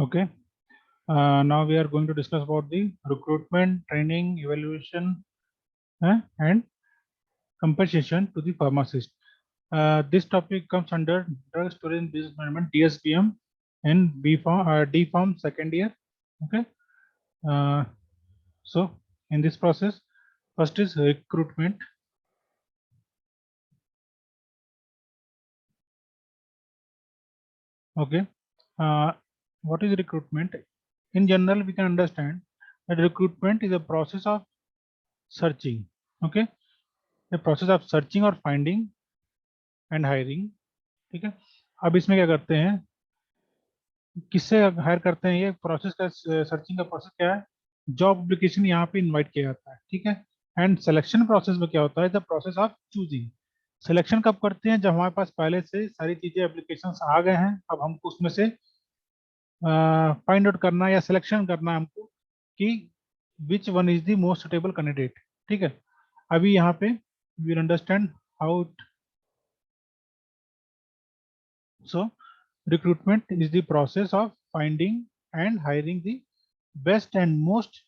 Okay. Now we are going to discuss about the recruitment, training, evaluation, and compensation to the pharmacist. This topic comes under Drug Storage and Business Management (DSBM) and D Farm second year. Okay. Uh, so in this process, first is recruitment. Okay. What is recruitment? In general, we can understand that recruitment is a process of searching. Okay. The process of searching or finding and hiring. ठीक है. अब इसमें क्या करते हैं, किससे higher करते हैं, ये प्रोसेस का सर्चिंग का प्रोसेस क्या है, जॉब एप्लीकेशन यहाँ पे इनवाइट किया जाता है. ठीक है. एंड सिलेक्शन प्रोसेस में क्या होता है, the process of choosing. Selection कब करते हैं, जब हमारे पास पहले से सारी चीजें एप्लीकेशन आ गए हैं, अब हमको उसमें से फाइंड आउट करना या सिलेक्शन करना है हमको कि which one is the most suitable candidate. ठीक है. अभी यहाँ पे we understand how. So, recruitment is the process of finding and hiring the best and most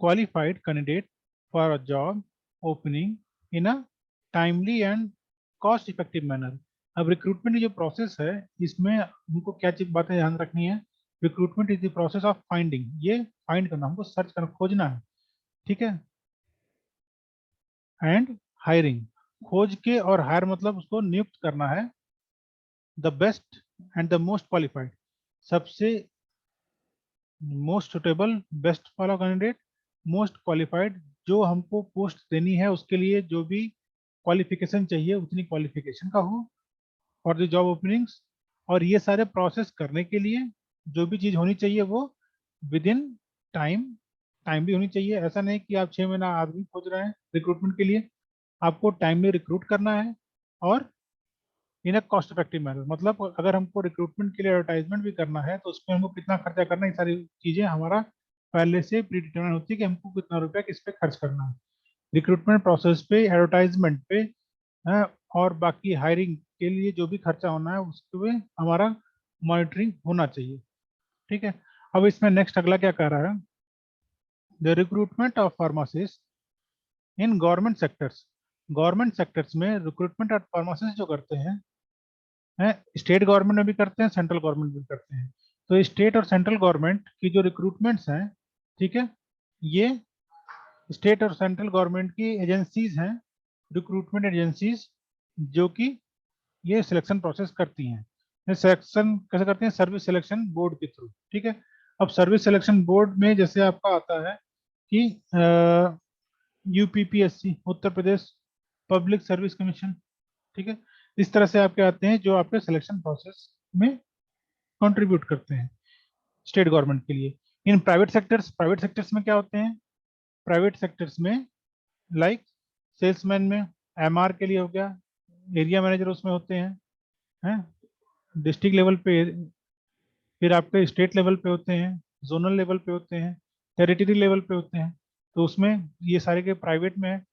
qualified candidate for a job opening in a timely and cost effective manner. अब recruitment जो process है, इसमें हमको क्या चीज बातें ध्यान रखनी है. Recruitment is the process of finding. ये फाइंड करना, हमको सर्च करना, खोजना है. ठीक है. एंड हायरिंग, खोज के, और हायर मतलब उसको नियुक्त करना है. The best and the most qualified, सबसे मोस्ट सुटेबल, बेस्ट वाला कैंडिडेट, मोस्ट क्वालिफाइड, जो हमको पोस्ट देनी है उसके लिए जो भी क्वालिफिकेशन चाहिए उतनी क्वालिफिकेशन का हो फॉर द जॉब ओपनिंग्स. और ये सारे प्रोसेस करने के लिए जो भी चीज़ होनी चाहिए वो विद इन टाइम, टाइमली होनी चाहिए. ऐसा नहीं कि आप 6 महीना आदमी खोज रहे हैं रिक्रूटमेंट के लिए. आपको टाइमली रिक्रूट करना है और इन अ कॉस्ट इफेक्टिव मैनर. मतलब अगर हमको रिक्रूटमेंट के लिए एडवर्टाइजमेंट भी करना है तो उसमें हमको कितना खर्चा करना है, ये सारी चीजें हमारा पहले से प्री डिटरमाइन होती है कि हमको कितना रुपया किस पे खर्च करना है. रिक्रूटमेंट प्रोसेस पे, एडवर्टाइजमेंट पे, है, और बाकी हायरिंग के लिए जो भी खर्चा होना है उस पे हमारा मॉनिटरिंग होना चाहिए. ठीक है. अब इसमें नेक्स्ट अगला क्या कह रहा है, the recruitment of pharmacist in government sectors. Government sectors में रिक्रूटमेंट ऑफ फार्मासिस्ट जो करते हैं, स्टेट गवर्नमेंट में भी करते हैं, सेंट्रल गवर्नमेंट भी करते हैं. तो स्टेट और सेंट्रल गवर्नमेंट की जो रिक्रूटमेंट्स हैं, ठीक है, ये स्टेट और सेंट्रल गवर्नमेंट की एजेंसीज हैं, रिक्रूटमेंट एजेंसीज, जो कि ये सिलेक्शन प्रोसेस करती हैं. ये सिलेक्शन कैसे करते हैं, सर्विस सिलेक्शन बोर्ड के थ्रू. ठीक है. अब सर्विस सिलेक्शन बोर्ड में जैसे आपका आता है कि UPPSC, Uttar Pradesh public service commission. ठीक है. इस तरह से आपके आते हैं जो आपके सिलेक्शन प्रोसेस में कंट्रीब्यूट करते हैं स्टेट गवर्नमेंट के लिए. In private sectors, private sectors में क्या होते हैं, प्राइवेट सेक्टर्स में लाइक सेल्समैन में एमआर के लिए हो गया, एरिया मैनेजर उसमें होते हैं, डिस्ट्रिक्ट लेवल पे, फिर आपके स्टेट लेवल पे होते हैं, जोनल लेवल पे होते हैं, टेरिटरी लेवल पे होते हैं. तो उसमें ये सारे के प्राइवेट में है.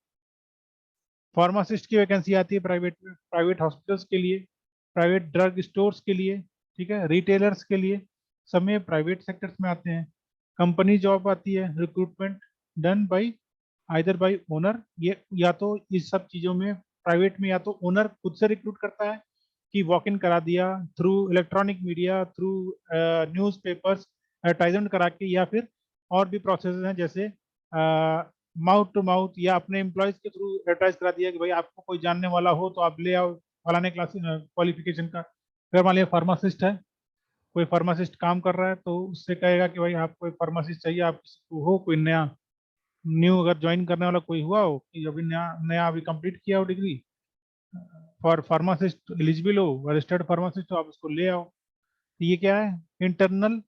फार्मासिस्ट की वैकेंसी आती है प्राइवेट में, प्राइवेट हॉस्पिटल्स के लिए, प्राइवेट ड्रग स्टोर्स के लिए, ठीक है, रिटेलर्स के लिए, सब में प्राइवेट सेक्टर्स में आते हैं. कंपनी जॉब आती है, recruitment done by either bye owner. ये या तो इस सब चीज़ों में प्राइवेट में या तो ओनर खुद से रिक्रूट करता है कि वॉक इन करा दिया through electronic media, through newspapers, advertisement करा के, या फिर और भी प्रोसेस हैं जैसे माउथ टू माउथ, या अपने एम्प्लॉयज के थ्रू एडवर्टाइज करा दिया कि भाई आपको कोई जानने वाला हो तो आप ले आओ फलाने क्लास क्वालिफिकेशन का. अगर मान लिया फार्मासिस्ट है, कोई फार्मासिस्ट काम कर रहा है तो उससे कहेगा कि भाई आपको एक फार्मासिस्ट चाहिए, आप किसी को हो कोई नया, न्यू अगर ज्वाइन करने वाला कोई हुआ हो कि अभी नया नया अभी कंप्लीट किया हो डिग्री, फॉर फार्मासिस्ट एलिजिबल हो, रजिस्टर्ड फार्मासिस्ट हो, आप उसको ले आओ. तो ये क्या है, इंटरनल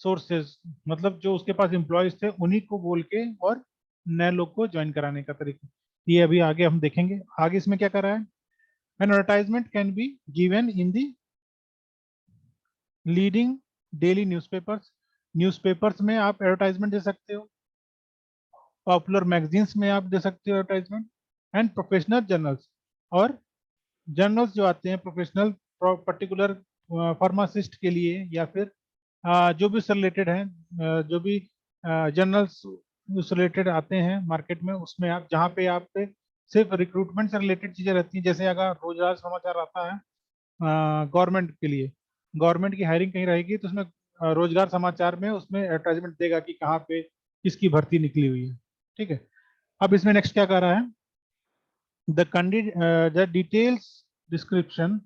सोर्सेज, मतलब जो उसके पास एम्प्लॉयज थे उन्हीं को बोल के और नए लोग को ज्वाइन कराने का तरीका. ये अभी आगे हम देखेंगे. आगे इसमें क्या कर रहा है, an advertisement can be given in the leading daily newspapers. Newspapers में आप एडवर्टाइजमेंट दे सकते हो, पॉपुलर मैगजीन्स में आप दे सकते हो एडवर्टाइजमेंट, एंड प्रोफेशनल जर्नल्स, और जर्नल्स जो आते हैं प्रोफेशनल पर्टिकुलर फार्मासिस्ट के लिए या फिर जो भी उससे रिलेटेड हैं, जो भी जर्नल्स उससे रिलेटेड आते हैं मार्केट में, उसमें आप जहाँ पे आप पे सिर्फ रिक्रूटमेंट से रिलेटेड चीजें रहती हैं, जैसे अगर रोजगार समाचार आता है गवर्नमेंट के लिए, गवर्नमेंट की हायरिंग कहीं रहेगी तो उसमें रोजगार समाचार में उसमें एडवर्टाइजमेंट देगा कि कहाँ पे किसकी भर्ती निकली हुई है। ठीक है। अब इसमें नेक्स्ट क्या कर रहा है, the candidate the detailed description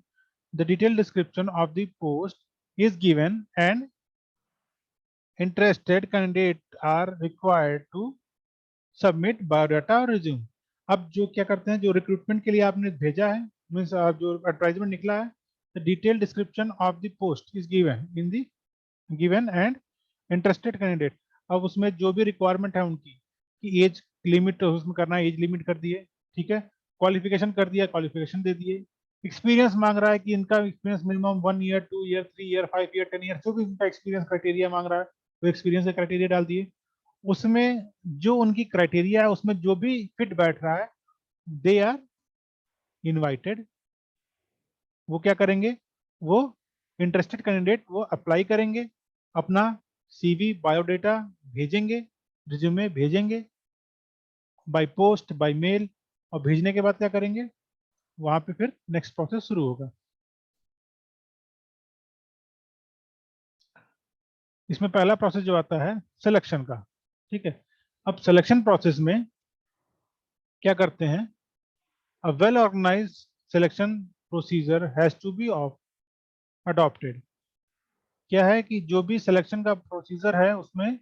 of the post is given and interested candidates are required to submit biodata और रिज्यूम। अब जो क्या करते हैं, जो रिक्रूटमेंट के लिए आपने भेजा है, मीन्स जो एडवर्टाइजमेंट निकला है, the detail description of the post is given in the given and interested candidate. अब उसमें जो भी रिक्वायरमेंट है उनकी, कि एज लिमिट उसमें करना है, एज लिमिट कर दिए, ठीक है, क्वालिफिकेशन कर दिया, क्वालिफिकेशन दे दिए, एक्सपीरियंस मांग रहा है कि इनका experience minimum 1 year 2 year 3 year 5 year 10 year, जो भी इनका एक्सपीरियंस क्राइटेरिया मांग रहा है वो एक्सपीरियंस का क्राइटेरिया डाल दिए। उसमें जो उनकी क्राइटेरिया है उसमें जो भी फिट बैठ रहा है, दे आर इनवाइटेड। वो क्या करेंगे, वो इंटरेस्टेड कैंडिडेट वो अप्लाई करेंगे, अपना सीवी बायोडेटा भेजेंगे, रिज्यूमे भेजेंगे बाय पोस्ट बाय मेल, और भेजने के बाद क्या करेंगे, वहां पे फिर नेक्स्ट प्रोसेस शुरू होगा। इसमें पहला प्रोसेस जो आता है सिलेक्शन का। ठीक है। अब सिलेक्शन प्रोसेस में क्या करते हैं, a well organised selection procedure has to be adopted. क्या है कि जो भी सिलेक्शन का प्रोसीजर है उसमें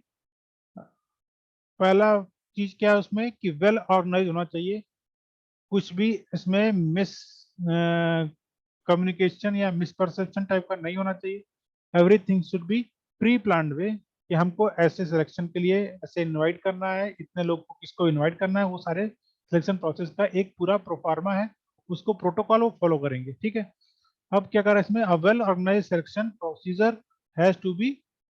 पहला चीज क्या है उसमें, कि वेल ऑर्गेनाइज होना चाहिए। कुछ भी इसमें मिस कम्युनिकेशन या मिसपरसेप्शन टाइप का नहीं होना चाहिए। Everything should be pre planned way, कि हमको ऐसे सिलेक्शन के लिए ऐसे इनवाइट करना है, इतने लोग को किसको इनवाइट करना है, वो सारे सिलेक्शन प्रोसेस का एक पूरा प्रोफार्मा है, उसको प्रोटोकॉल वो फॉलो करेंगे। ठीक है। अब क्या कर रहा है इसमें, a well organise selection procedure has to be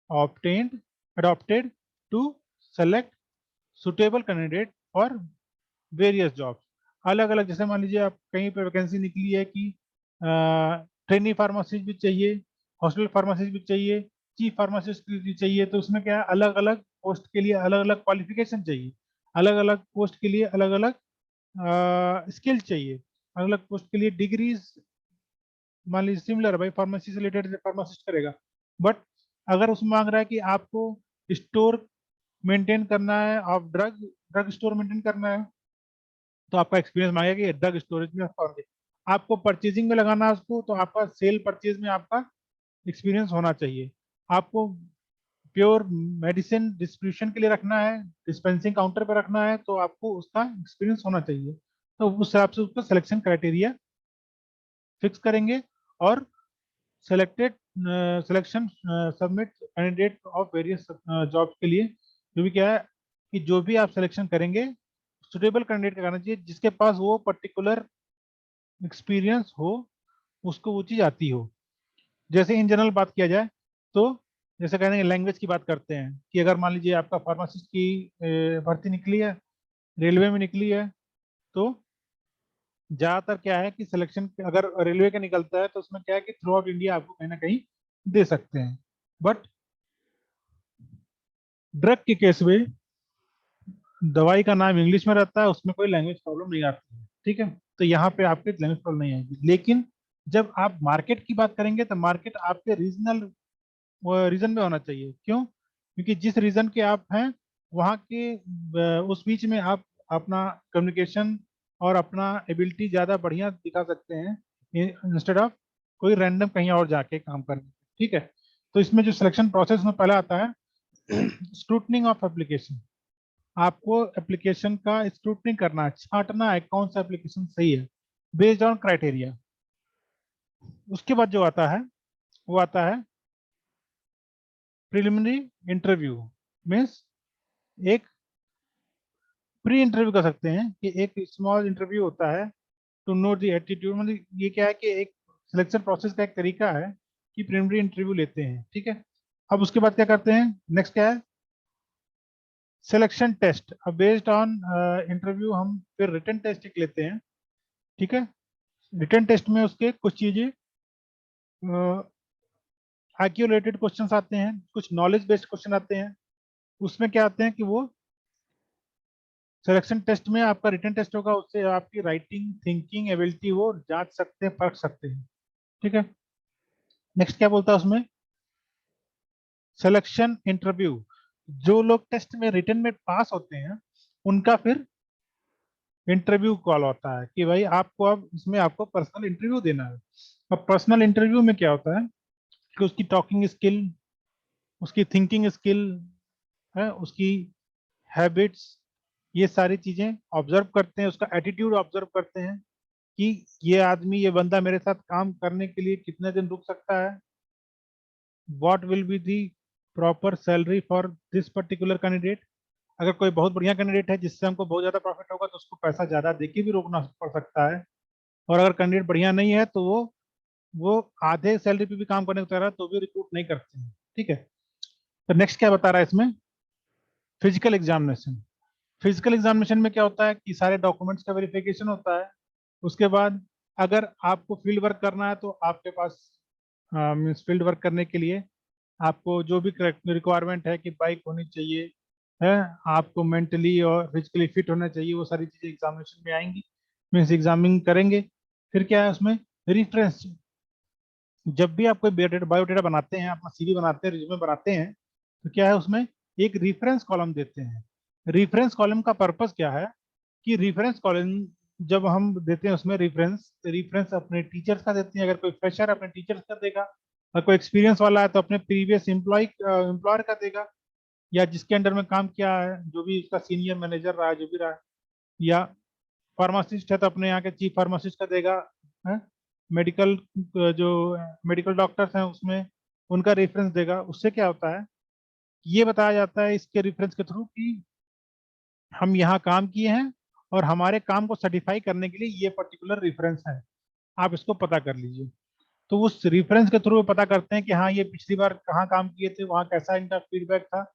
obtained adopted to select suitable candidate for various jobs। अलग अलग, जैसे मान लीजिए आप कहीं पे वैकेंसी निकली है कि ट्रेनी फार्मासिस्ट भी चाहिए, हॉस्पिटल फार्मासिस्ट भी चाहिए, चीफ फार्मासिस्ट भी चाहिए, तो उसमें क्या है, अलग अलग पोस्ट के लिए अलग अलग क्वालिफिकेशन चाहिए, अलग अलग पोस्ट के लिए अलग अलग स्किल चाहिए, अलग अलग पोस्ट के लिए डिग्रीज। मान लीजिए सिमिलर भाई, फार्मेसी से रिलेटेड फार्मासिस्ट करेगा, बट अगर उसमें मांग रहा है कि आपको स्टोर मेंटेन करना है, आप ड्रग ड्रग स्टोर मेंटेन करना है, तो आपका एक्सपीरियंस मांगेगा कि ड्रग स्टोरेज में आपको परचेजिंग में लगाना है उसको, तो आपका सेल परचेज में आपका एक्सपीरियंस होना चाहिए। आपको प्योर मेडिसिन डिस्ट्रीब्यूशन के लिए रखना है, डिस्पेंसिंग काउंटर पर रखना है, तो आपको उसका एक्सपीरियंस होना चाहिए। तो उस हिसाब से उसका सिलेक्शन क्राइटेरिया फिक्स करेंगे, और selected selection submit candidate of various jobs के लिए, जो भी क्या है कि जो भी आप सिलेक्शन करेंगे सुटेबल कैंडिडेट का करना चाहिए, जिसके पास वो पर्टिकुलर एक्सपीरियंस हो, उसको वो चीज़ आती हो। जैसे इन जनरल बात किया जाए तो, जैसे कहने लैंग्वेज की बात करते हैं, कि अगर मान लीजिए आपका फार्मासिस्ट की भर्ती निकली है, रेलवे में निकली है, तो ज्यादातर क्या है कि सिलेक्शन अगर रेलवे का निकलता है तो उसमें क्या है कि थ्रू आउट इंडिया आपको कहीं ना कहीं दे सकते हैं। बट ड्रग के केस में दवाई का नाम इंग्लिश में रहता है, उसमें कोई लैंग्वेज प्रॉब्लम नहीं आती है। ठीक है। तो यहाँ पे आपके लैंग्वेज प्रॉब्लम नहीं आएगी। लेकिन जब आप मार्केट की बात करेंगे तो मार्केट आपके रीजनल रीजन में होना चाहिए। क्यों? क्योंकि जिस रीजन के आप हैं वहाँ के उस बीच में आप अपना कम्युनिकेशन और अपना एबिलिटी ज़्यादा बढ़िया दिखा सकते हैं, इंस्टेड ऑफ कोई रैंडम कहीं और जाके काम करने। ठीक है। तो इसमें जो सिलेक्शन प्रोसेस में पहला आता है स्क्रूटनिंग ऑफ एप्लीकेशन। आपको एप्लीकेशन का स्क्रूटनी करना है, छांटना है कौन सा एप्लीकेशन सही है, बेस्ड ऑन क्राइटेरिया। उसके बाद जो आता है वो आता है प्रिलिमिनरी इंटरव्यू। मीन्स एक प्री इंटरव्यू कर सकते हैं, कि एक स्मॉल इंटरव्यू होता है टू नो द एटीट्यूड। मतलब ये क्या है कि एक सिलेक्शन प्रोसेस का एक तरीका है कि प्रिलिमिनरी इंटरव्यू लेते हैं। ठीक है। अब उसके बाद क्या करते हैं, नेक्स्ट क्या है, सिलेक्शन टेस्ट। अब बेस्ड ऑन इंटरव्यू हम फिर रिटन टेस्ट एक लेते हैं। ठीक है। रिटन टेस्ट में उसके कुछ चीजें IQ रिलेटेड क्वेश्चंस आते हैं, कुछ नॉलेज बेस्ड क्वेश्चन आते हैं। उसमें क्या आते हैं कि वो सिलेक्शन टेस्ट में आपका रिटन टेस्ट होगा, उससे आपकी राइटिंग थिंकिंग एबिलिटी वो जांच सकते हैं, परख सकते हैं। ठीक है, नेक्स्ट क्या बोलता है उसमें, सिलेक्शन इंटरव्यू। जो लोग टेस्ट में रिटन में पास होते हैं उनका फिर इंटरव्यू कॉल होता है कि भाई आपको अब इसमें आपको पर्सनल इंटरव्यू देना है। अब पर्सनल इंटरव्यू में क्या होता है कि उसकी टॉकिंग स्किल, उसकी थिंकिंग स्किल है, उसकी हैबिट्स, ये सारी चीजें ऑब्जर्व करते हैं, उसका एटीट्यूड ऑब्जर्व करते हैं कि ये आदमी, ये बंदा मेरे साथ काम करने के लिए कितने दिन रुक सकता है, what will be the proper salary for this particular candidate. अगर कोई बहुत बढ़िया कैंडिडेट है जिससे हमको बहुत ज्यादा प्रॉफिट होगा तो उसको पैसा ज्यादा देके भी रोकना पड़ सकता है, और अगर कैंडिडेट बढ़िया नहीं है तो वो आधे सैलरी पे भी काम करने को तैयार है तो भी रिक्रूट नहीं करते हैं। ठीक है, तो नेक्स्ट क्या बता रहा है इसमें, फिजिकल एग्जामिनेशन। फिजिकल एग्जामिनेशन में क्या होता है कि सारे डॉक्यूमेंट्स का वेरिफिकेशन होता है। उसके बाद अगर आपको फील्ड वर्क करना है तो आपके पास मीन्स फील्ड वर्क करने के लिए आपको जो भी रिक्वायरमेंट है कि बाइक होनी चाहिए है, आपको मेंटली और फिजिकली फिट होना चाहिए, वो सारी चीजें एग्जामिनेशन में आएंगी, मीन्स एग्जामिनिंग करेंगे। फिर क्या है उसमें, रेफरेंस। जब भी आप कोई बायोडेटा बनाते हैं, अपना CV बनाते हैं, रिज्यूमे बनाते हैं, तो क्या है उसमें एक रेफरेंस कॉलम देते हैं। रेफरेंस कॉलम का पर्पस क्या है कि रेफरेंस कॉलम जब हम देते हैं उसमें रेफरेंस, रेफरेंस अपने टीचर्स का देते हैं, अगर कोई फ्रेशर अपने टीचर्स का देगा, और कोई एक्सपीरियंस वाला है तो अपने प्रीवियस एम्प्लॉयर का देगा, या जिसके अंडर में काम किया है, जो भी उसका सीनियर मैनेजर रहा है, जो भी रहा है, या फार्मासिस्ट है तो अपने यहाँ के चीफ फार्मासिस्ट का देगा है, मेडिकल जो मेडिकल डॉक्टर्स हैं उसमें उनका रेफरेंस देगा। उससे क्या होता है, ये बताया जाता है इसके रेफरेंस के थ्रू कि हम यहाँ काम किए हैं और हमारे काम को सर्टिफाई करने के लिए ये पर्टिकुलर रेफरेंस है, आप इसको पता कर लीजिए। तो उस रेफरेंस के थ्रू पता करते हैं कि हाँ ये पिछली बार कहाँ काम किए थे, वहाँ कैसा इनका फीडबैक था,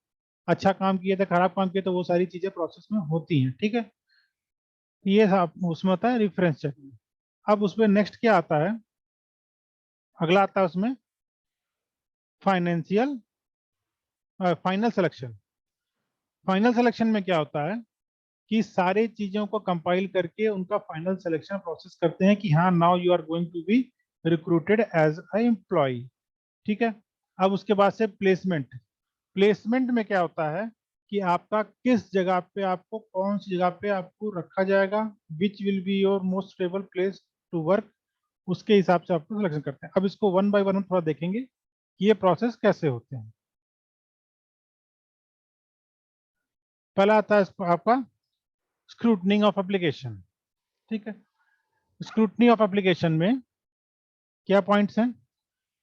अच्छा काम किए थे, खराब काम किए, तो वो सारी चीजें प्रोसेस में होती हैं। ठीक है, ये उसमें होता है रेफरेंस चेक। अब उसमें नेक्स्ट क्या आता है, अगला आता है उसमें financial final selection. Final selection में क्या होता है कि सारे चीजों को कंपाइल करके उनका फाइनल सिलेक्शन प्रोसेस करते हैं कि हाँ now you are going to be recruited as a employee. ठीक है, अब उसके बाद से प्लेसमेंट। प्लेसमेंट में क्या होता है कि आपका किस जगह पे, आपको कौन सी जगह पे आपको रखा जाएगा, which will be your most stable place to work, उसके हिसाब से आपको सिलेक्शन करते हैं। अब इसको वन बाय वन हम थोड़ा देखेंगे कि ये प्रोसेस कैसे होते हैं। पहला आता है आपका स्क्रूटनिंग ऑफ एप्लीकेशन। ठीक है, स्क्रूटनी ऑफ एप्लीकेशन में क्या पॉइंट्स हैं,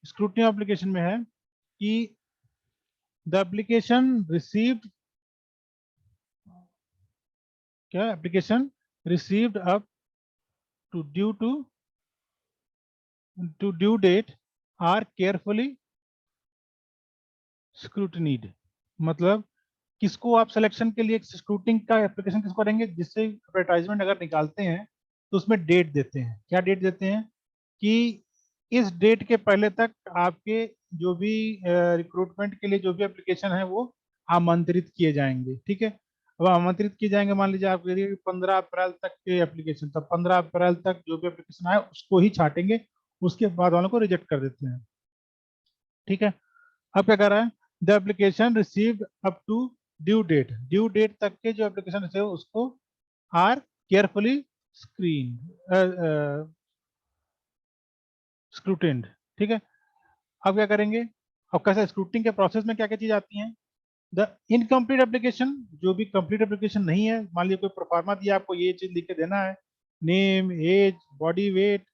स्क्रूटनी ऑफ एप्लीकेशन में है कि द एप्लीकेशन रिसीव्ड, क्या application received up to due date are carefully scrutinised. मतलब किसको आप सिलेक्शन के लिए स्क्रूटिंग का एप्लीकेशन किसको करेंगे, जिससे एडवर्टाइजमेंट अगर निकालते हैं तो उसमें डेट देते हैं। क्या डेट देते हैं कि इस डेट के पहले तक आपके जो भी रिक्रूटमेंट के लिए जो भी एप्लीकेशन है वो आमंत्रित किए जाएंगे। ठीक है, अब आमंत्रित किए जाएंगे, मान लीजिए आप 15 अप्रैल तक के एप्लीकेशन, तब 15 अप्रैल तक जो भी एप्लीकेशन आए उसको ही छाटेंगे, उसके बाद वालों को रिजेक्ट कर देते हैं। ठीक है, अब क्या कर रहा है, the application received up to due date, due date तक के जो एप्लीकेशन रिसीव उसको आर केयरफुली स्क्रीन स्क्रूटेंड। ठीक है, अब क्या करेंगे, अब कैसे स्क्रूटिंग के प्रोसेस में क्या क्या चीज आती हैं, द इनकम्प्लीट एप्लीकेशन, जो भी कंप्लीट एप्लीकेशन नहीं है, मान लीजिए कोई प्रोफार्मा दिया आपको, ये चीज लिख के देना है, नेम एज बॉडी वेट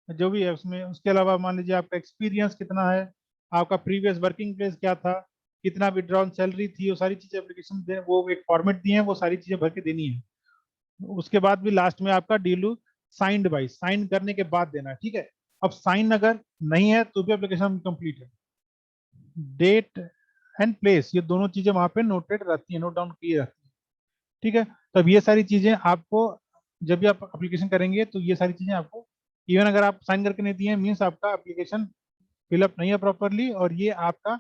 जो भी है उसमें, उसके अलावा मान लीजिए आपका एक्सपीरियंस कितना है, आपका प्रीवियस वर्किंग प्लेस क्या था, कितना विड्रॉन सैलरी थी, वो सारी चीजें एप्लीकेशन वो एक फॉर्मेट दी है, वो सारी चीजें भर के देनी है। उसके बाद भी लास्ट में आपका डीलू साइंड बाई, साइन करने के बाद देना है। ठीक है, अब साइन अगर नहीं है तो भी एप्लीकेशन कंप्लीट है। डेट एंड प्लेस, ये दोनों चीजें वहां पे नोटेड रहती है, नोट डाउन की रहती है। ठीक है, तब ये सारी चीजें आपको जब भी आप एप्लीकेशन करेंगे तो ये सारी चीजें आपको, इवन अगर आप साइन करके नहीं दिए मीन्स आपका एप्लीकेशन फिलअप नहीं है प्रॉपरली, और ये आपका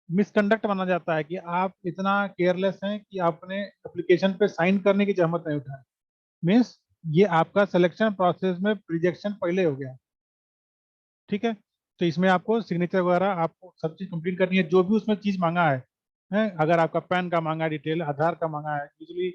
मिसकंडक्ट माना जाता है कि आप इतना केयरलेस हैं कि आपने एप्लीकेशन पे साइन करने की जहमत नहीं उठाई, मीन्स ये आपका सिलेक्शन प्रोसेस में रिजेक्शन पहले हो गया। ठीक है, तो इसमें आपको सिग्नेचर वगैरह आपको सब चीज कंप्लीट करनी है, जो भी उसमें चीज मांगा है, अगर आपका पैन का मांगा है डिटेल, आधार का मांगा है, यूजली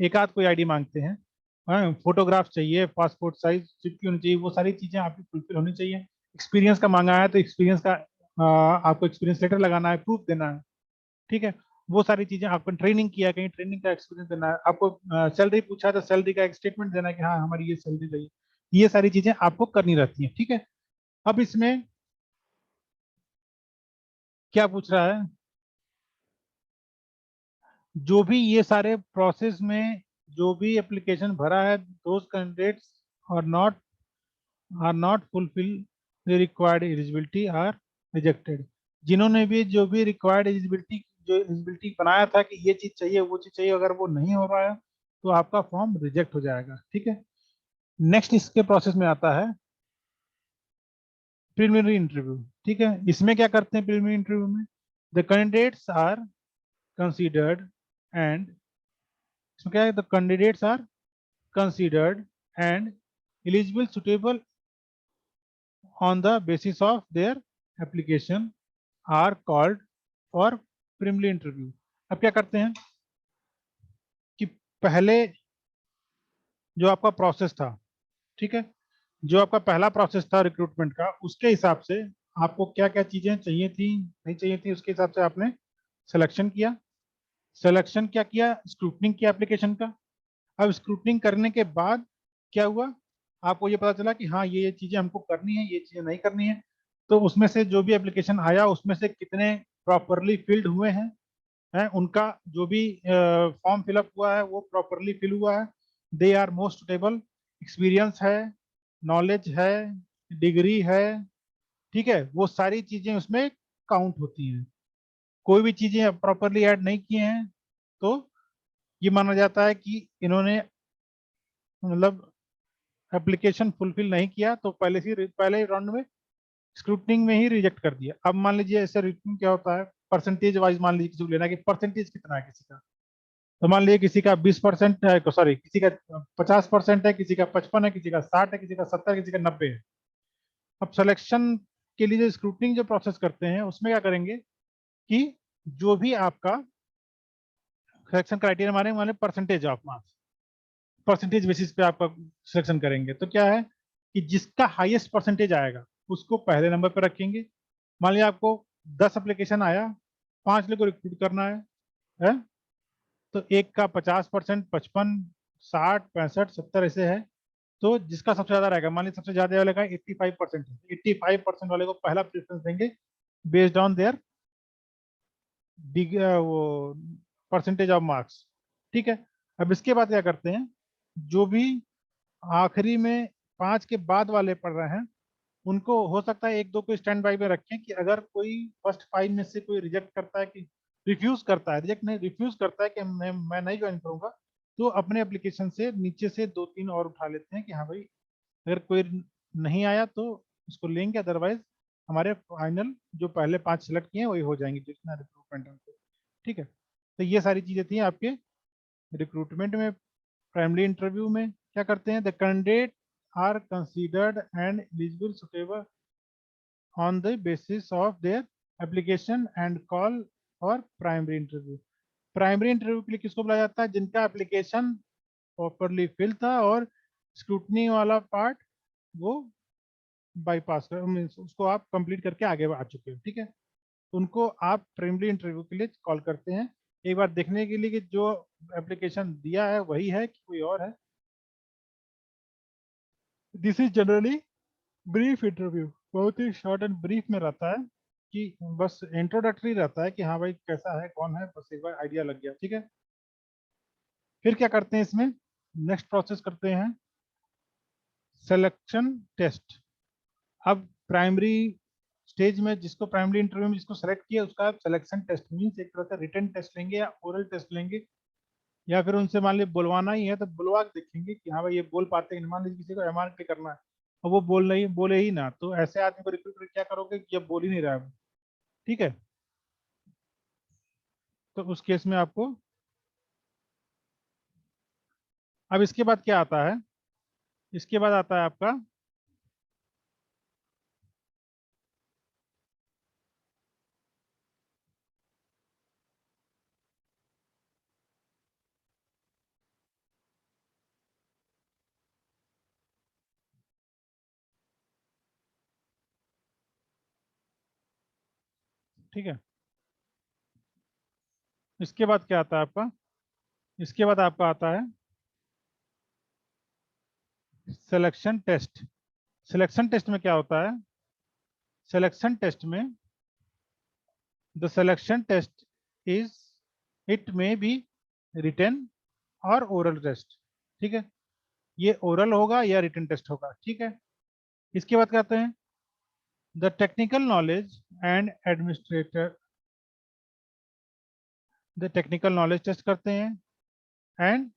एक आध कोई आईडी मांगते हैं, फोटोग्राफ चाहिए, पासपोर्ट साइज चिपकी होनी चाहिए, वो सारी चीजें आपकी फुलफिल होनी चाहिए। एक्सपीरियंस का मांगा है तो एक्सपीरियंस का आपको एक्सपीरियंस लेटर लगाना है, प्रूफ देना है। ठीक है, वो सारी चीजें, आपको ट्रेनिंग किया है कहीं, ट्रेनिंग का एक्सपीरियंस देना है, आपको सैलरी पूछा है तो सैलरी का एक स्टेटमेंट देना है कि हाँ हमारी ये सैलरी रही है। ये सारी चीजें आपको करनी रहती हैं। ठीक है, अब इसमें क्या पूछ रहा है, जो भी ये सारे प्रोसेस में जो भी एप्लीकेशन भरा है, those candidates are not fulfil the required eligibility are rejected. जिन्होंने भी जो भी रिक्वायर्ड एलिजिबिलिटी बनाया था कि ये चीज चाहिए वो चीज चाहिए, अगर वो नहीं हो पाया तो आपका फॉर्म रिजेक्ट हो जाएगा। ठीक है, नेक्स्ट इसके प्रोसेस में आता है प्रिलिमिनरी इंटरव्यू। ठीक है, इसमें क्या करते हैं प्रिलिमिनरी इंटरव्यू में, the candidates are considered and, इसमें क्या है, the candidates are considered and eligible suitable on the basis of their application are called for preliminary interview। अब क्या करते हैं कि पहले जो आपका प्रोसेस था, ठीक है, जो आपका पहला प्रोसेस था रिक्रूटमेंट का, उसके हिसाब से आपको क्या क्या चीजें चाहिए थी नहीं चाहिए थी, उसके हिसाब से आपने सिलेक्शन किया। सिलेक्शन क्या किया, स्क्रूटनिंग किया एप्लीकेशन का। अब स्क्रूटनिंग करने के बाद क्या हुआ, आपको ये पता चला कि हाँ ये चीजें हमको करनी है, ये चीजें नहीं करनी है। तो उसमें से जो भी एप्लीकेशन आया उसमें से कितने प्रॉपरली फिल्ड हुए हैं, उनका जो भी फॉर्म फिलअप हुआ है वो प्रॉपरली फिल हुआ है, they are most suitable, experience है, नॉलेज है, डिग्री है। ठीक है, वो सारी चीजें उसमें काउंट होती हैं। कोई भी चीजें प्रॉपरली ऐड नहीं किए हैं तो ये माना जाता है कि इन्होंने मतलब एप्लीकेशन फुलफिल नहीं किया, तो पहले राउंड में स्क्रूटनिंग में ही रिजेक्ट कर दिया। अब मान लीजिए ऐसे रिक्रूटिंग क्या होता है, परसेंटेज वाइज मान लीजिए किसी को लेना है कि परसेंटेज कितना है किसी का, तो मान लीजिए किसी का 20% है, सॉरी किसी का 50% है, किसी का 55 है, किसी का 60 है, किसी का 70, किसी का 90 है। अब सिलेक्शन के लिए जो स्क्रूटनिंग जो प्रोसेस करते हैं उसमें क्या करेंगे कि जो भी आपका सिलेक्शन क्राइटेरिया माने माने percentage of marks, percentage basis पे आपका सिलेक्शन करेंगे। तो क्या है कि जिसका हाईएस्ट परसेंटेज आएगा उसको पहले नंबर पर रखेंगे। मान लिया आपको 10 एप्लीकेशन आया, 5 लोग को रिक्रूट करना है, तो एक का 50%, 55, 60, 65, 70 ऐसे है। तो जिसका सबसे ज्यादा रहेगा, मान लीजिए सबसे ज्यादा वाले का 85% है, 85% वाले को पहला प्रेफरेंस देंगे बेस्ड ऑन देयर वो परसेंटेज ऑफ मार्क्स। ठीक है, अब इसके बाद क्या करते हैं, जो भी आखिरी में 5 के बाद वाले पढ़ रहे हैं उनको हो सकता है एक दो को स्टैंड बाई में रखें कि अगर कोई फर्स्ट 5 में से कोई रिजेक्ट करता है, कि रिफ्यूज करता है, रिजेक्ट नहीं रिफ्यूज करता है कि मैं नहीं ज्वाइन करूंगा, तो अपने एप्लीकेशन से नीचे से 2-3 और उठा लेते हैं कि हाँ भाई अगर कोई नहीं आया तो उसको लेंगे, अदरवाइज हमारे फाइनल जो पहले 5 सेलेक्ट किए हैं वही हो जाएंगे जितना रिक्रूटमेंट है। ठीक है, तो ये सारी चीजें थी आपके रिक्रूटमेंट में। प्राइमरी इंटरव्यू में क्या करते हैं, the candidate are considered and eligible suitable on the basis of their application and call for primary interview. Primary interview के लिए किसको बुलाया जाता है, जिनका एप्लीकेशन प्रॉपरली फिल था और स्क्रूटनी वाला पार्ट वो बाईपास कर मीन्स उसको आप कंप्लीट करके आगे आ चुके हो। ठीक है, उनको आप प्राइमरी इंटरव्यू के लिए कॉल करते हैं, एक बार देखने के लिए कि जो एप्लीकेशन दिया है वही है कि कोई और है। This is generally brief interview, बहुत ही शॉर्ट एंड ब्रीफ में रहता है कि बस इंट्रोडक्टरी रहता है कि हाँ भाई कैसा है कौन है, बस एक बार आइडिया लग गया। ठीक है, फिर क्या करते हैं इसमें, नेक्स्ट प्रोसेस करते हैं सिलेक्शन टेस्ट। अब प्राइमरी स्टेज में जिसको प्राइमरी इंटरव्यू में जिसको सेलेक्ट किया उसका सिलेक्शन टेस्ट मीन्स एक तरह का रिटन टेस्ट लेंगे या ओरल टेस्ट लेंगे, या फिर उनसे मान लीजिए बुलवाना ही है तो बुलवा के देखेंगे कि हाँ भाई ये बोल पाते हैं। मान लीजिए किसी को एमआरटी करना है, और वो बोले ही ना, तो ऐसे आदमी को रिक्रूट करके क्या करोगे जब बोल ही नहीं रहा है वो, ठीक है। तो उस केस में आपको, अब इसके बाद क्या आता है, इसके बाद आता है आपका ठीक है, इसके बाद क्या आता है आपका, इसके बाद आपका आता है सिलेक्शन टेस्ट। सिलेक्शन टेस्ट में क्या होता है, सिलेक्शन टेस्ट में the selection test is, it may be written और ओरल टेस्ट, ठीक है। ये ओरल होगा या रिटन टेस्ट होगा, ठीक है। इसके बाद कहते हैं the technical knowledge and administrator, the technical knowledge test करते हैं एंड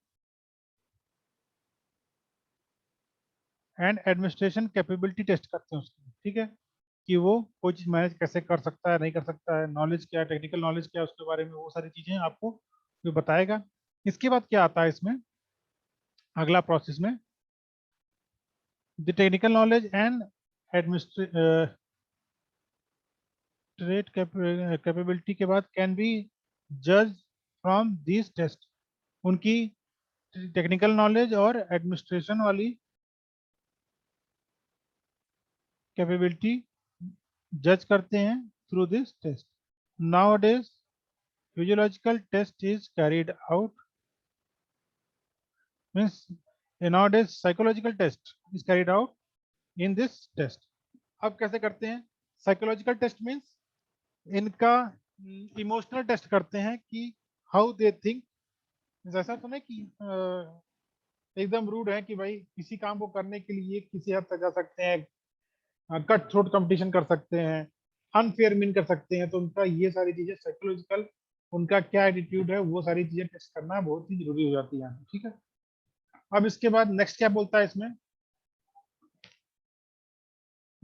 एडमिनिस्ट्रेशन कैपेबिलिटी टेस्ट करते हैं उसकी, ठीक है, कि वो कोई चीज मैनेज कैसे कर सकता है, नहीं कर सकता है, नॉलेज क्या है, टेक्निकल नॉलेज क्या है उसके बारे में, वो सारी चीजें आपको जो बताएगा। इसके बाद क्या आता है इसमें, अगला प्रोसेस में the technical knowledge and administrate capability के बाद कैन बी जज फ्रॉम दिस टेस्ट, उनकी टेक्निकल नॉलेज और एडमिनिस्ट्रेशन वाली कैपेबिलिटी जज करते हैं through this test. Now physiological test is carried out, means nowadays psychological test is carried out in this test। अब कैसे करते हैं, साइकोलॉजिकल टेस्ट मीन्स इनका इमोशनल टेस्ट करते हैं कि हाउ दे थिंक, ऐसा तो नहीं कि एकदम रूड है कि भाई किसी काम को करने के लिए किसी हद तक जा सकते हैं, कट थ्रोट कंपटीशन कर सकते हैं, अनफेयर मीन कर सकते हैं, तो उनका ये सारी चीजें साइकोलॉजिकल, उनका क्या एटीट्यूड है, वो सारी चीजें टेस्ट करना बहुत ही जरूरी हो जाती है, ठीक है। अब इसके बाद नेक्स्ट क्या बोलता है इसमें,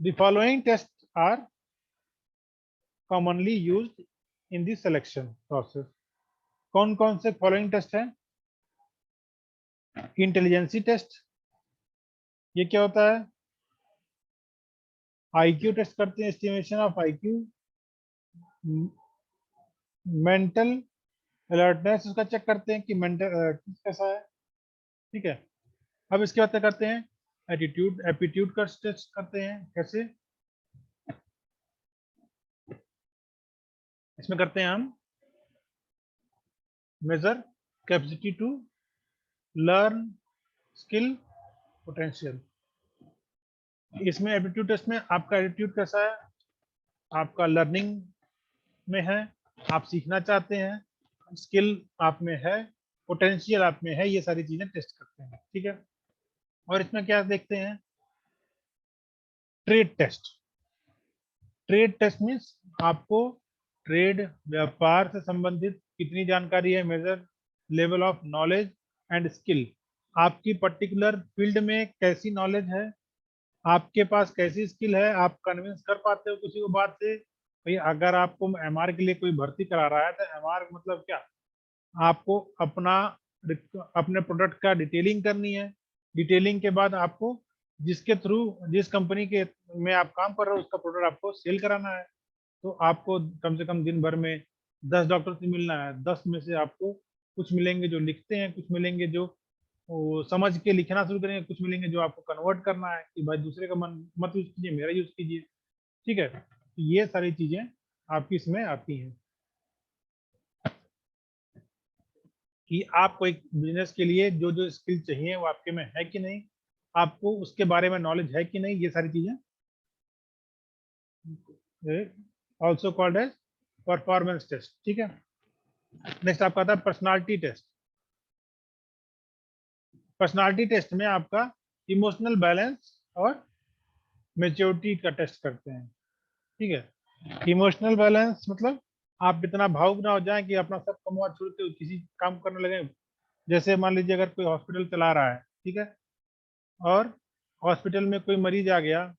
the following test are commonly used in the selection process. कौन कौन से फॉलोइंग टेस्ट है, इंटेलिजेंसी टेस्ट, ये क्या होता है, आईक्यू टेस्ट करते हैं, estimation of IQ, mental alertness उसका चेक करते हैं कि मेंटल अलर्टनेस कैसा है, ठीक है। अब इसके बाद क्या करते हैं, एटीट्यूड एप्टीट्यूड का टेस्ट करते हैं, कैसे, इसमें करते हैं हम measure capacity to learn skill potential. इसमें एप्टीट्यूड टेस्ट में आपका एटीट्यूड कैसा है, आपका लर्निंग में है, आप सीखना चाहते हैं, स्किल आप में है, पोटेंशियल आप में है, ये सारी चीजें टेस्ट करते हैं, ठीक है। और इसमें क्या देखते हैं, trade test. Trade test means आपको ट्रेड व्यापार से संबंधित कितनी जानकारी है, measure level of knowledge and skill, आपकी पर्टिकुलर फील्ड में कैसी नॉलेज है, आपके पास कैसी स्किल है, आप कन्विंस कर पाते हो किसी को बात से। भाई अगर आपको एमआर के लिए कोई भर्ती करा रहा है तो एमआर मतलब क्या, आपको अपने प्रोडक्ट का डिटेलिंग करनी है, डिटेलिंग के बाद आपको जिसके थ्रू, जिस कंपनी के में आप काम कर रहे हो उसका प्रोडक्ट आपको सेल कराना है, तो आपको कम से कम दिन भर में 10 डॉक्टर से मिलना है, 10 में से आपको कुछ मिलेंगे जो लिखते हैं, कुछ मिलेंगे जो वो समझ के लिखना शुरू करेंगे, कुछ मिलेंगे जो आपको कन्वर्ट करना है कि भाई दूसरे का मन मत यूज कीजिए, मेरा यूज कीजिए, ठीक है। तो ये सारी चीजें आपकी इसमें आती हैं कि आपको एक बिजनेस के लिए जो जो स्किल चाहिए वो आपके में है कि नहीं, आपको उसके बारे में नॉलेज है कि नहीं, ये सारी चीजें also called as performance test, ठीक है। नेक्स्ट आपका आता है पर्सनालिटी टेस्ट। पर्सनालिटी टेस्ट में आपका इमोशनल बैलेंस और मेच्योरिटी का टेस्ट करते हैं, ठीक है। इमोशनल बैलेंस मतलब आप इतना भावुक ना हो जाए कि अपना सब कमवा छोड़ के किसी काम करने लगे, जैसे मान लीजिए अगर कोई हॉस्पिटल चला रहा है, ठीक है, और हॉस्पिटल में कोई मरीज आ गया,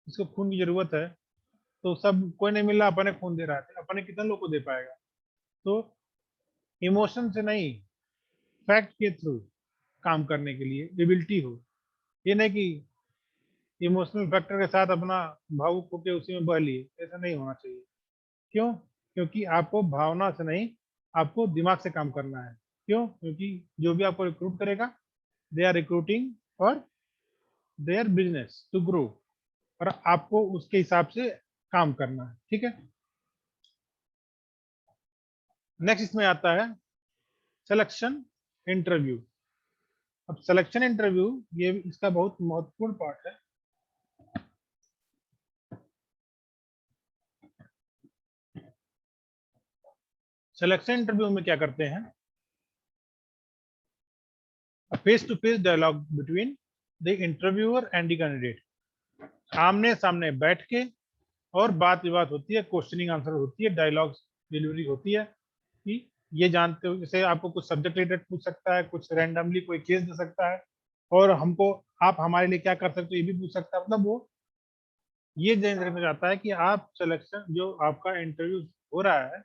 इसको खून की जरूरत है, तो सब कोई नहीं मिल रहा, अपने खून दे रहा है, अपने कितने लोग को दे पाएगा? तो इमोशन से नहीं, फैक्ट के थ्रू काम करने के लिए एबिलिटी हो। ये नहीं कि इमोशनल फैक्टर के साथ अपना भावुक होकर उसी में बह लिए, ऐसा नहीं होना चाहिए। क्यों? क्योंकि आपको भावना से नहीं, आपको दिमाग से काम करना है। क्यों? क्योंकि जो भी आपको रिक्रूट करेगा, they are recruiting for their business to grow, और आपको उसके हिसाब से काम करना है। ठीक है, नेक्स्ट इसमें आता है सिलेक्शन इंटरव्यू। अब सिलेक्शन इंटरव्यू ये इसका बहुत महत्वपूर्ण पार्ट है। सिलेक्शन इंटरव्यू में क्या करते हैं? Face to face dialogue between the interviewer and the candidate. आमने सामने बैठ के और बात विवाद होती है, क्वेश्चनिंग आंसर होती है, डायलॉग डिलीवरी होती है कि ये जानते हो, जैसे आपको कुछ सब्जेक्ट रिलेटेड पूछ सकता है, कुछ रैंडमली कोई केस दे सकता है, और हमको आप हमारे लिए क्या कर सकते हो ये भी पूछ सकता है। मतलब वो ये जानना चाहता है कि आप सिलेक्शन जो आपका इंटरव्यू हो रहा है,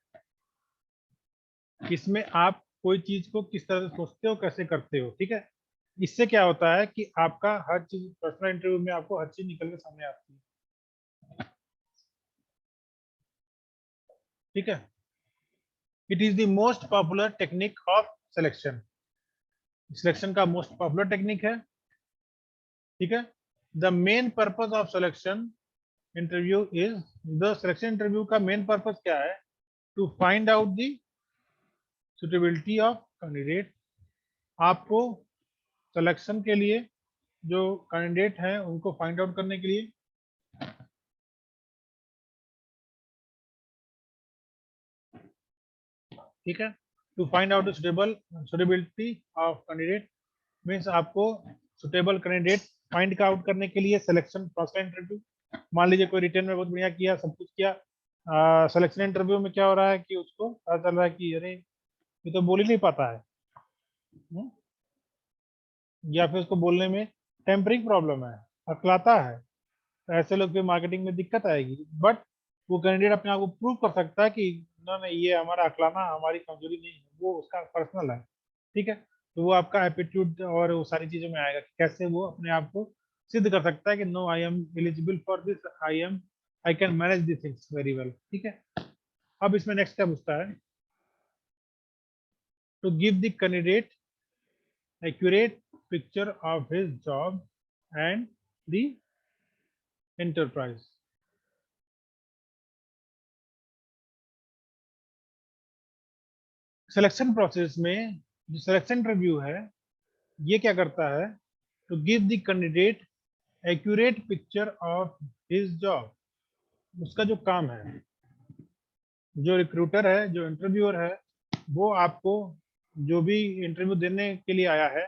इसमें आप कोई चीज को किस तरह से सोचते हो, कैसे करते हो। ठीक है, इससे क्या होता है कि आपका हर चीज पर्सनल इंटरव्यू में आपको हर चीज निकल के सामने आती है। ठीक है, it is the most popular technique of selection. Selection का मोस्ट पॉपुलर टेक्निक है। ठीक है, the main purpose of selection interview is, the selection interview का मेन पर्पज क्या है? To find out the suitability of candidate. आपको selection के लिए जो कैंडिडेट हैं उनको फाइंड आउट करने के लिए, ठीक है, to find out suitability of candidate means आपको सुटेबल कैंडिडेट फाइंड आउट करने के लिए सिलेक्शन फर्स्ट इंटरव्यू। मान लीजिए कोई रिटर्न में बहुत बढ़िया किया, सब कुछ किया, सिलेक्शन इंटरव्यू में क्या हो रहा है कि उसको पता चल रहा है कि अरे ये तो बोल ही नहीं पाता है, हम्म, या फिर उसको बोलने में टेम्परिंग प्रॉब्लम है, अकलाता है, तो ऐसे लोग फिर मार्केटिंग में दिक्कत आएगी। बट वो कैंडिडेट अपने आप को प्रूव कर सकता है कि नहीं ये हमारा अकलाना हमारी कमजोरी नहीं है, वो उसका पर्सनल है। ठीक है, तो वो आपका एप्टीट्यूड और वो सारी चीजों में आएगा कि कैसे वो अपने आप को सिद्ध कर सकता है कि no I am eligible for this, I can manage this things very well. ठीक है, अब इसमें नेक्स्ट क्या पूछता है? To give the candidate accurate picture of his job and the enterprise. Selection process में जो सिलेक्शन इंटरव्यू है, ये क्या करता है? To give the candidate accurate picture of his job. उसका जो काम है, जो रिक्रूटर है, जो इंटरव्यूअर है, वो आपको जो भी इंटरव्यू देने के लिए आया है,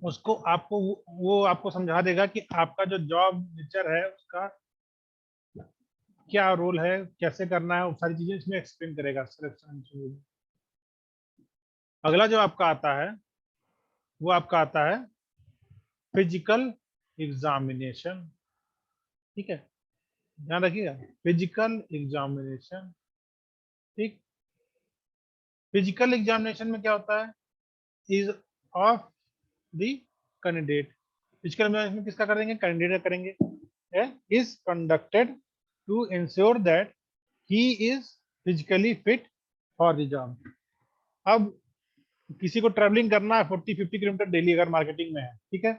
उसको आपको वो आपको समझा देगा कि आपका जो जॉब नेचर है उसका क्या रोल है, कैसे करना है, वो सारी चीजें इसमें एक्सप्लेन करेगा सिलेक्शन इंटरव्यू में। अगला जो आपका आता है, वो आपका आता है फिजिकल एग्जामिनेशन। ठीक है, ध्यान रखिएगा, फिजिकल एग्जामिनेशन। ठीक, फिजिकल एग्जामिनेशन में क्या होता है? Is of the candidate. Physical examination किसका करेंगे? कैंडिडेट करेंगे। Is conducted to ensure that he is physically fit for the job. अब किसी को ट्रेवलिंग करना है 40-50 किलोमीटर डेली, अगर मार्केटिंग में है, ठीक है,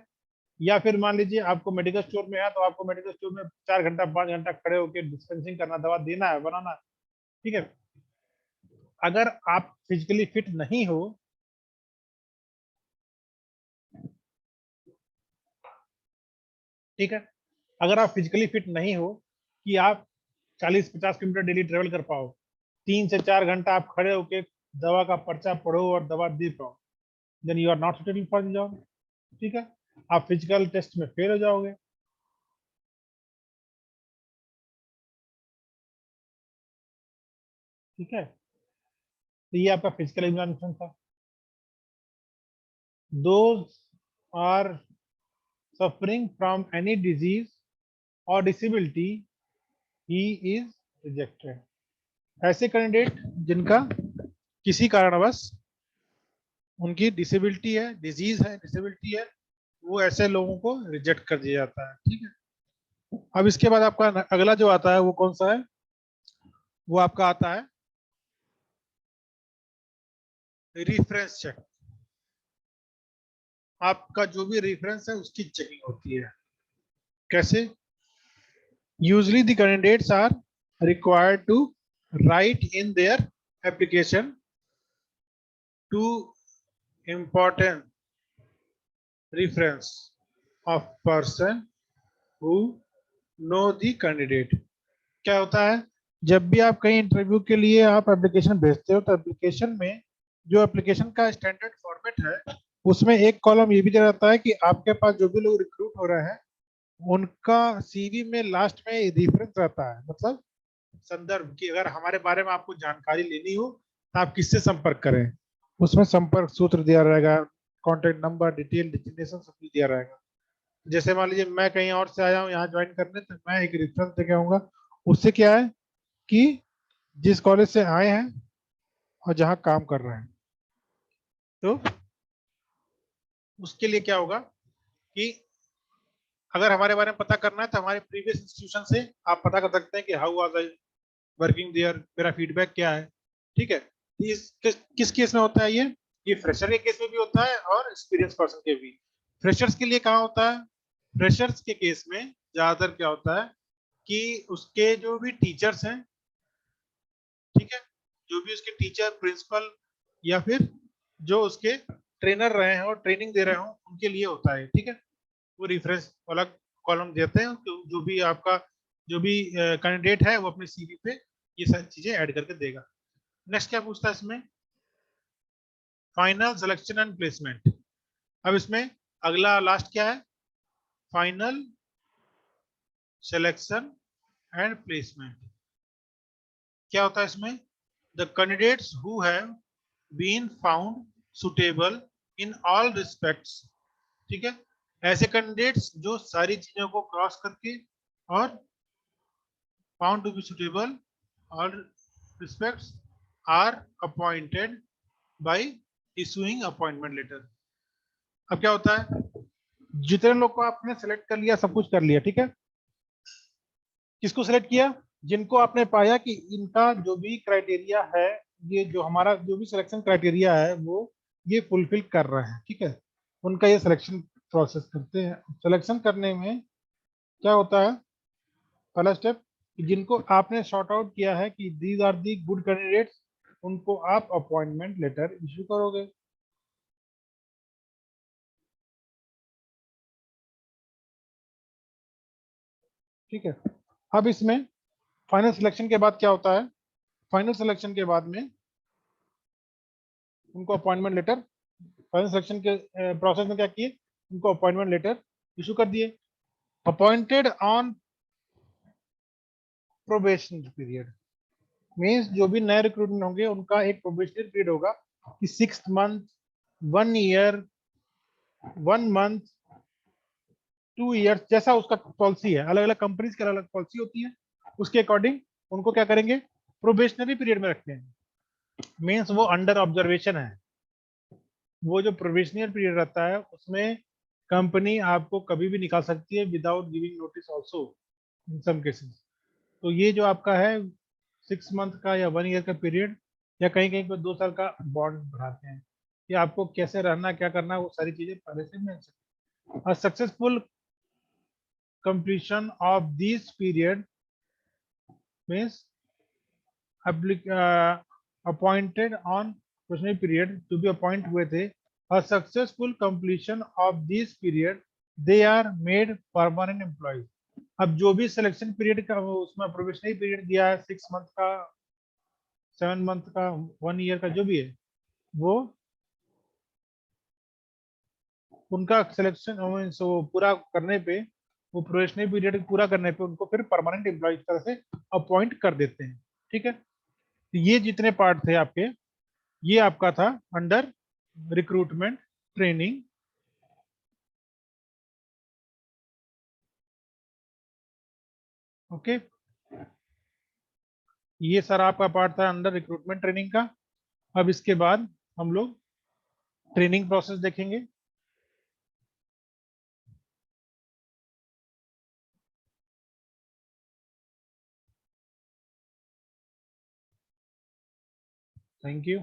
या फिर मान लीजिए आपको मेडिकल स्टोर में है, तो आपको मेडिकल स्टोर में 4 घंटा 5 घंटा खड़े होकर डिस्पेंसिंग करना, दवा देना है, बनाना है। ठीक है, अगर आप फिजिकली फिट नहीं हो, ठीक है, अगर आप फिजिकली फिट नहीं हो कि आप 40-50 किलोमीटर डेली ट्रेवल कर पाओ, 3 से 4 घंटा आप खड़े होके दवा का पर्चा पढ़ो और दवा दे पाओ, then you are not suitable for the job. ठीक है, आप फिजिकल टेस्ट में फेल हो जाओगे। ठीक है, तो ये आपका फिजिकल एग्जामिनेशन था। those are suffering from any disease or disability, he is rejected. ऐसे कैंडिडेट जिनका किसी कारणवश उनकी डिसेबिलिटी है, डिजीज है, डिसेबिलिटी है, वो ऐसे लोगों को रिजेक्ट कर दिया जाता है। ठीक है, अब इसके बाद आपका अगला जो आता है वो कौन सा है? वो आपका आता है रेफरेंस चेक। आपका जो भी रेफरेंस है उसकी चेकिंग होती है। कैसे? Usually the candidates are required to write in their application to important reference of person who know the candidate। क्या होता है, जब भी आप कहीं इंटरव्यू के लिए आप एप्लीकेशन भेजते हो तो एप्लीकेशन में जो एप्लीकेशन का स्टैंडर्ड फॉर्मेट है उसमें एक कॉलम ये भी दिया जाता है कि आपके पास जो भी लोग रिक्रूट हो रहे हैं उनका सीवी में लास्ट में रेफरेंस रहता है, मतलब संदर्भ की अगर हमारे बारे में आपको जानकारी लेनी हो तो आप किससे संपर्क करें, उसमें संपर्क सूत्र दिया रहेगा, कॉन्टेक्ट नंबर, डिटेल, डेजिग्नेशन सब कुछ दिया रहेगा। जैसे मान लीजिए मैं कहीं और से आया हूँ यहाँ ज्वाइन करने, तो मैं एक रेफरेंस देके आऊंगा। उससे क्या है कि जिस कॉलेज से आए हैं और जहाँ काम कर रहे हैं, तो उसके लिए क्या होगा कि अगर हमारे बारे में पता करना है तो हमारे प्रीवियस इंस्टीट्यूशन से आप पता कर सकते हैं कि how was I working there, मेरा फीडबैक क्या है। ठीक है, किस केस में होता है ये फ्रेशर के केस में भी होता है और एक्सपीरियंस पर्सन के भी। फ्रेशर्स के लिए कहाँ होता है? फ्रेशर्स के केस में ज्यादातर क्या होता है कि उसके जो भी टीचर्स हैं, ठीक है, जो भी उसके टीचर, प्रिंसिपल या फिर जो उसके ट्रेनर रहे हैं और ट्रेनिंग दे रहे हो उनके लिए होता है। ठीक है, वो रेफरेंस वाला कॉलम देते हैं, जो भी आपका जो भी कैंडिडेट है वो अपने सीवी पे ये सारी चीजें ऐड करके देगा। नेक्स्ट क्या पूछता है इसमें? Final selection and placement. अब इसमें अगला लास्ट क्या है? Final selection and placement. क्या होता है इसमें? The candidates who have been found suitable in all respects. ठीक है, ऐसे कैंडिडेट्स जो सारी चीजों को क्रॉस करके और found to be suitable all respects are appointed by issuing appointment letter. अब क्या होता है, जितने लोग को आपने सेलेक्ट कर लिया, सब कुछ कर लिया, ठीक है, किसको सेलेक्ट किया? जिनको आपने पाया कि इनका जो भी क्राइटेरिया है, ये जो हमारा जो भी सिलेक्शन क्राइटेरिया है वो ये फुलफिल कर रहे हैं, ठीक है, उनका ये सिलेक्शन प्रोसेस करते हैं। सिलेक्शन करने में क्या होता है? पहला स्टेप, जिनको आपने शॉर्ट आउट किया है कि these are the good candidates, उनको आप अपॉइंटमेंट लेटर इशू करोगे। ठीक है, अब इसमें फाइनल सिलेक्शन के बाद क्या होता है? फाइनल सिलेक्शन के बाद में उनको अपॉइंटमेंट लेटर, फाइनल सिलेक्शन के प्रोसेस में क्या किए? उनको अपॉइंटमेंट लेटर इशू कर दिए। Appointed on probation period means जो भी नए रिक्रूटमेंट होंगे उनका एक प्रोबेशनरी पीरियड होगा कि 6 मंथ, 1 ईयर, 1 मंथ, 2 ईयर्स, जैसा उसका पॉलिसी है। अलग अलग कंपनीज की अलग अलग पॉलिसी होती है, उसके अकॉर्डिंग उनको क्या करेंगे? प्रोबेशनरी पीरियड में रखते हैं। मीन्स वो अंडर ऑब्जर्वेशन है। वो जो प्रोबेशनरी पीरियड रहता है उसमें कंपनी आपको कभी भी निकाल सकती है without giving notice also in some cases. तो ये जो आपका है 6 मंथ का या 1 ईयर का पीरियड या कहीं कहीं पर 2 साल का बॉन्ड बढ़ाते हैं, कि आपको कैसे रहना, क्या करना, वो सारी चीजें पहले से मिल सकती। Successful completion of this period means appointed on probationary period to be appointed हुए थे, a successful completion of this period they are made permanent employees। अब जो भी सिलेक्शन पीरियड का उसमें प्रोबेशनरी पीरियड दिया है 6 मंथ का, 7 मंथ का, 1 ईयर का, जो भी है वो उनका सिलेक्शन वो पूरा करने पे, वो प्रोबेशनरी पीरियड पूरा करने पे उनको फिर परमानेंट एम्प्लॉय की तरह से अपॉइंट कर देते हैं। ठीक है, तो ये जितने पार्ट थे आपके, ये आपका था अंडर रिक्रूटमेंट ट्रेनिंग ओके। ये सारा आपका पार्ट था अंडर रिक्रूटमेंट ट्रेनिंग का। अब इसके बाद हम लोग ट्रेनिंग प्रोसेस देखेंगे। Thank you.